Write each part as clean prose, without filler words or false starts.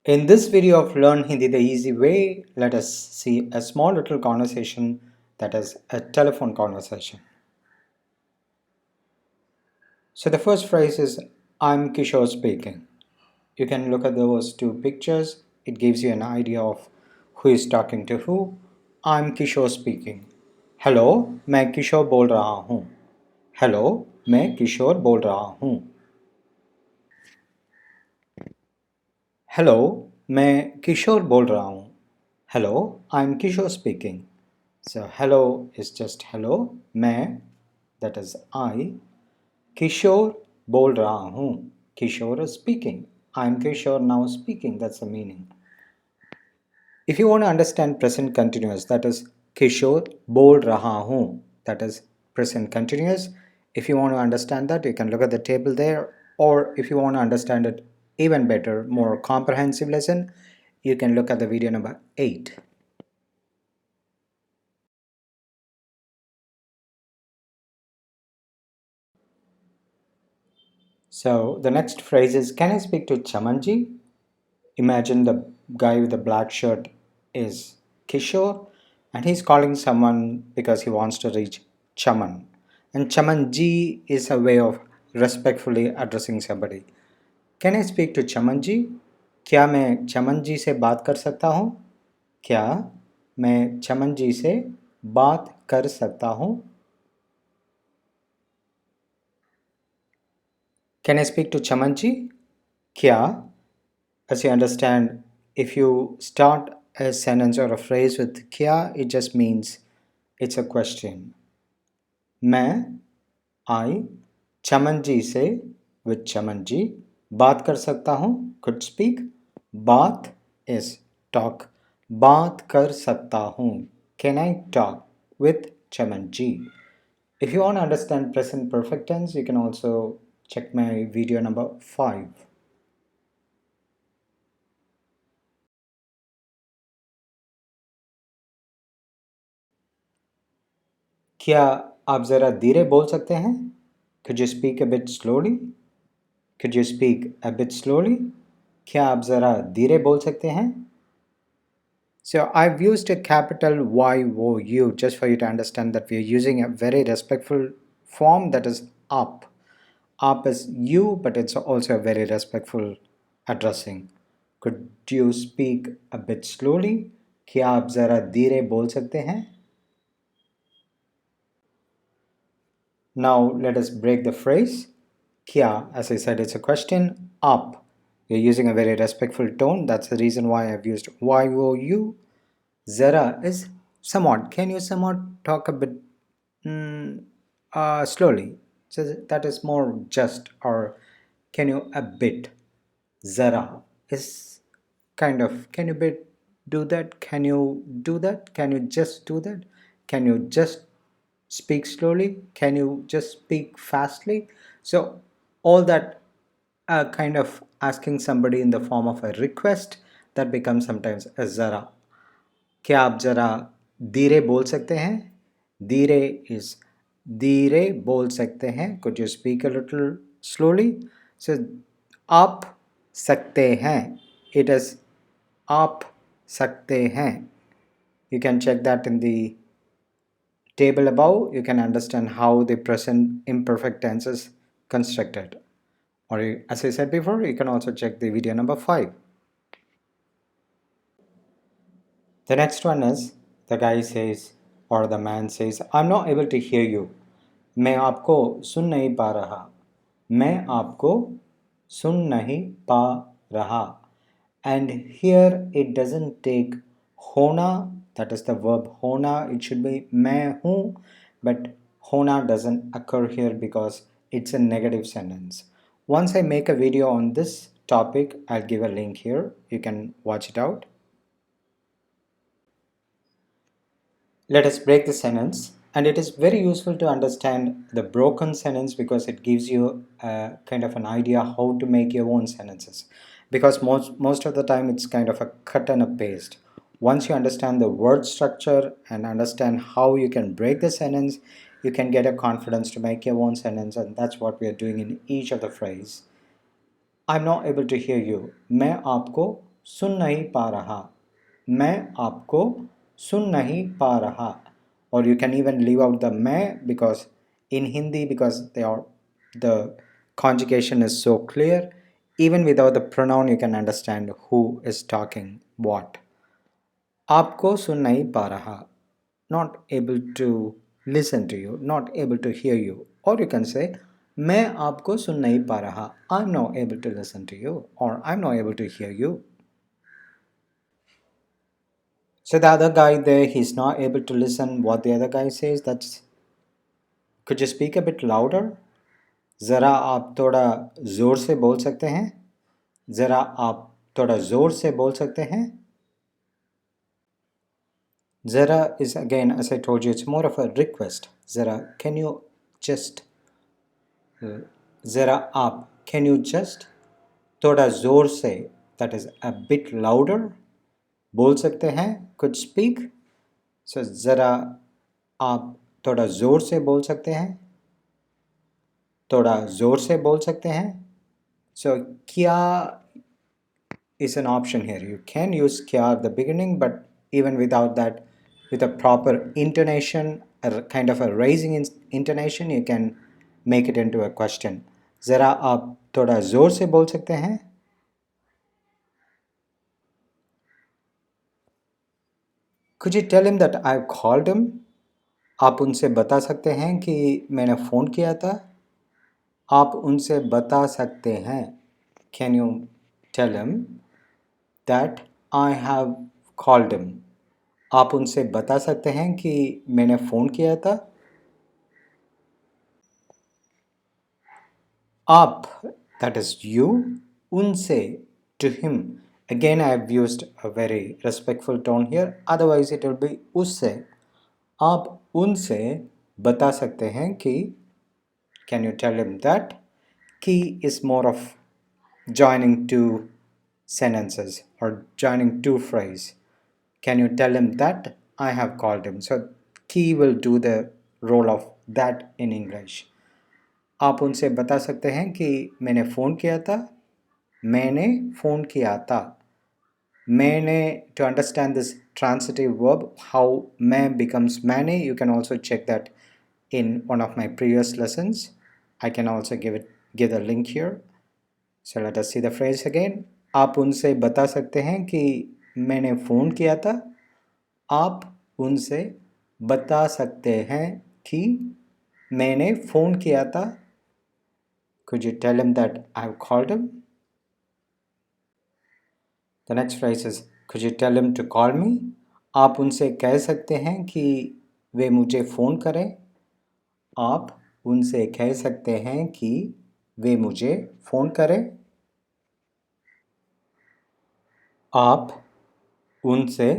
In this video of Learn Hindi the Easy Way, let us see a small little conversation, that is a telephone conversation. So the first phrase is, I'm Kishore speaking. You can look at those two pictures. It gives you an idea of who is talking to who. I'm Kishore speaking. Hello, मैं किशोर बोल रहा हूँ. Hello, मैं किशोर बोल रहा हूँ. Hello, मैं किशोर बोल रहा हूँ. Hello, I'm Kishore speaking. So hello is just hello. मैं, that is I. किशोर बोल रहा हूँ. Kishore is speaking. I'm Kishore now speaking. That's the meaning. If you want to understand present continuous, that is Kishore बोल रहा हूँ. That is present continuous. If you want to understand that, you can look at the table there. Or if you want to understand it even better, more comprehensive lesson, you can look at the video number 8. So the next phrase is, can I speak to Chamanji? Imagine the guy with the black shirt is Kishore and he's calling someone because he wants to reach Chaman. And Chamanji is a way of respectfully addressing somebody. Can I speak to Chamanji? क्या मैं चमन जी से बात कर सकता हूँ? क्या मैं चमन जी से बात कर सकता हूँ? Can I speak to Chamanji? Kya? As you understand, if you start a sentence or a phrase with kya, it just means it's a question. मैं I Chamanji से with Chamanji बात कर सकता हूँ, could speak. बात is talk. बात कर सकता हूँ. Can I talk with Chamanji? If you want to understand present perfect tense, you can also check my video number 5. क्या आप ज़रा धीरे बोल सकते हैं? Could you speak a bit slowly? Could you speak a bit slowly? क्या आप ज़रा धीरे बोल सकते हैं? So I've used a capital Y-O-U just for you to understand that we are using a very respectful form, that is up. Up is you, but it's also a very respectful addressing. Could you speak a bit slowly? क्या आप ज़रा धीरे बोल सकते हैं? Now let us break the phrase. Kya, as I said, it's a question. Up. You're using a very respectful tone. That's the reason why I've used YOU. Zara is somewhat. Can you somewhat talk a bit slowly? So that is more just, or can you a bit? Zara is kind of, can you bit do that? Can you do that? Can you just do that? Can you just speak slowly? Can you just speak fastly? So all that kind of asking somebody in the form of a request, that becomes sometimes a zara. क्या आप जरा धीरे बोल सकते हैं? धीरे is धीरे बोल सकते हैं. Could you speak a little slowly? So आप सकते हैं. It is आप सकते हैं. You can check that in the table above. You can understand how the present imperfect tense is constructed. Or as I said before, you can also check the video number 5. The next one is, the guy says or the man says, I'm not able to hear you. मैं आपको सुन नहीं पा रहा. मैं आपको सुन नहीं पा रहा. And here it doesn't take hona, that is the verb hona. It should be मैं हूँ, but hona doesn't occur here because it's a negative sentence. Once I make a video on this topic, I'll give a link here. You can watch it out. Let us break the sentence, and it is very useful to understand the broken sentence because it gives you a kind of an idea how to make your own sentences, because most of the time it's kind of a cut and a paste. Once you understand the word structure and understand how you can break the sentence, you can get a confidence to make your own sentence, and that's what we are doing in each of the phrase. I'm not able to hear you. मैं आपको सुन नहीं पा रहा, मैं आपको सुन नहीं पा रहा. Or you can even leave out the मैं because in Hindi, because the conjugation is so clear, even without the pronoun you can understand who is talking what. आपको सुन नहीं पा रहा, not able to listen to you, not able to hear you. Or you can say मैं आपको सुन नहीं पा रहा, I'm not able to listen to you, or I'm not able to hear you. So the other guy there, he's not able to listen what the other guy says. That's, could you speak a bit louder? ज़रा आप थोड़ा ज़ोर से बोल सकते हैं? ज़रा आप थोड़ा ज़ोर से बोल सकते हैं? Zara is, again, as I told you, it's more of a request. Zara, can you just, Zara aap, can you just thoda zor se, that is a bit louder, bol sakte hain, could speak. So Zara aap thoda zor se bol sakte hain, thoda zor se bol sakte hain. So kya is an option here. You can use kya at the beginning, but even without that, with a proper intonation, a kind of a raising intonation, you can make it into a question. ज़रा आप थोड़ा ज़ोर से बोल सकते हैं? Could you tell him that I've called him? आप उनसे बता सकते हैं कि मैंने फ़ोन किया था? आप उनसे बता सकते हैं. Can you tell him that I have called him? आप उनसे बता सकते हैं कि मैंने फ़ोन किया था? आप, that is you, उनसे, to him. Again, I have used a very respectful tone here. Otherwise, it will be उससे. आप उनसे बता सकते हैं कि, can you tell him that? Ki is more of joining two sentences or joining two phrases. Can you tell him that I have called him? So ki will do the role of that in English. आप उनसे बता सकते हैं कि मैंने phone किया था. मैंने फ़ोन किया था. मैंने, to understand this transitive verb, how मैं becomes मैंने, you can also check that in one of my previous lessons. I can also give the link here. So let us see the phrase again. आप उनसे बता सकते हैं कि मैंने phone किया था. आप उनसे बता सकते हैं कि मैंने फ़ोन किया था. Could you tell him that I've called him? The next phrase is, could you tell him to call me? आप उनसे कह सकते हैं कि वे मुझे फ़ोन करें. आप उनसे कह सकते हैं कि वे मुझे फ़ोन करें. आप उनसे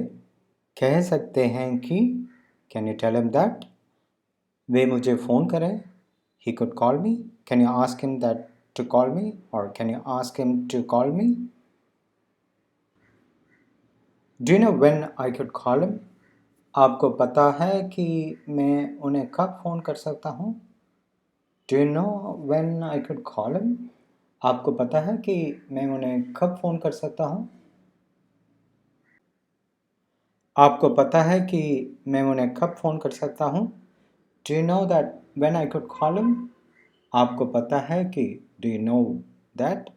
कह सकते हैं कि, can you tell him that? वे मुझे फ़ोन करें. He could call me. Can you ask him that to call me? Or can you ask him to call me? Do you know when I could call him? आपको पता है कि मैं उन्हें कब phone कर सकता हूँ? Do you know when I could call him? आपको पता है कि मैं उन्हें कब फ़ोन कर सकता हूँ? आपको पता है कि मैं उन्हें कब फ़ोन कर सकता हूँ? Do you know that when I could call him? आपको पता है कि, do you know that?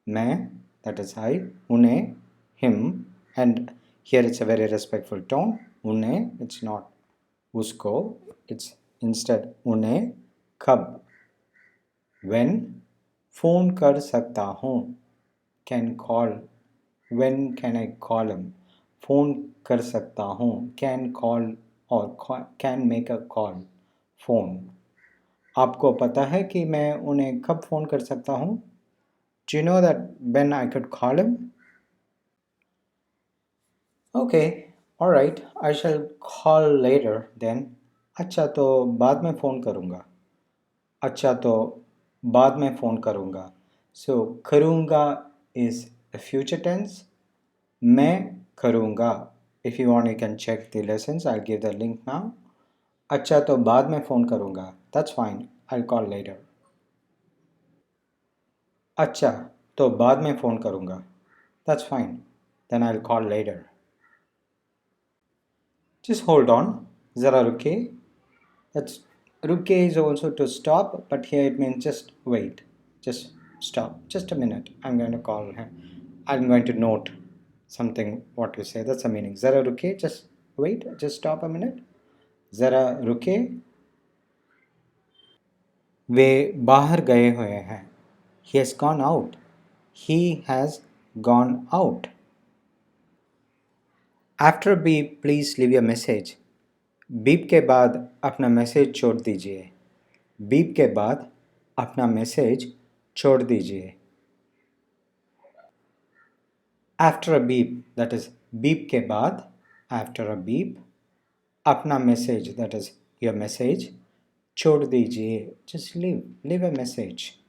मैं, that is I, उन्हें, him, and here it's a very respectful tone. उन्हें, it's not उसको, it's instead उन्हें कब, when, फ़ोन कर सकता हूँ, can call, when can I call him? Phone कर सकता हूँ, can call or can make a call, phone. आपको पता है कि मैं उन्हें कब फ़ोन कर सकता हूँ? Do you know that when I could call him? Okay, alright, I shall call later then. अच्छा तो बाद में फ़ोन करूँगा. अच्छा तो बाद में फ़ोन करूँगा. So करूँगा is a future tense. मैं करूँगा. If you want, you can check the lessons. I'll give the link now. अच्छा तो बाद में फ़ोन करूँगा. That's fine. I'll call later. अच्छा तो बाद में फ़ोन करूँगा. That's fine. then I'll call later. Just hold on. Zara ruke. That's ruke is also to stop, but here it means just wait. Just stop. Just a minute. I'm going to call him. I'm going to note something what you say. That's the meaning. Zara ruke. Just wait. Just stop a minute. Zara ruke. वे बाहर गए हुए हैं. He has gone out. He has gone out. After a beep, please leave your message. Beep के बाद अपना message छोड़ दीजिए. Beep के बाद अपना मैसेज छोड़ दीजिए. After a beep, that is beep के बाद, after a beep, अपना message, that is your message, छोड़ दीजिए, just leave a message.